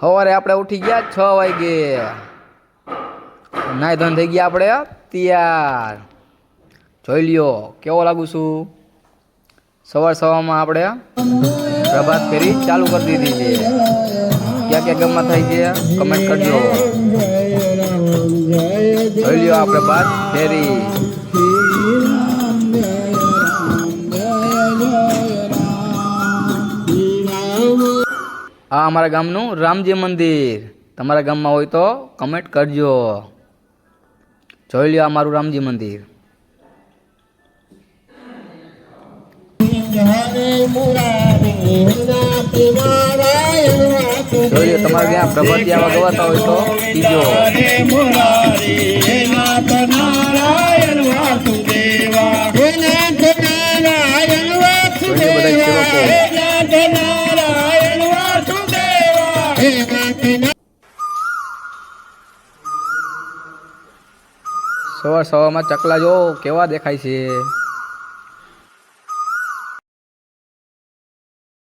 સવારે આપણે ઉઠી ગયા 6 વાગે, નાઈ ધોઈને થઈ ગયા આપણે તૈયાર। જોઈ લ્યો કેવો લાગુ છું। સવારમાં આપણે પ્રભાત ફેરી ચાલુ કરી દીધી છે। ક્યાં ક્યાં ગામમાં થાય છે કમેન્ટ કરજો। જોઈ લ્યો આ પ્રભાત ફેરી। આ અમારા ગામનું રામજી મંદિર। તમારા ગામમાં હોય તો કમેન્ટ કરજો। જોઈ લ્યો અમારું રામજી મંદિર। જોઈ લ્યો તમારે ત્યાં પ્રભાતી આવા ગવાતા હોય તો કીજો। સવારમાં ચકલા જો કેવા દેખાય છે।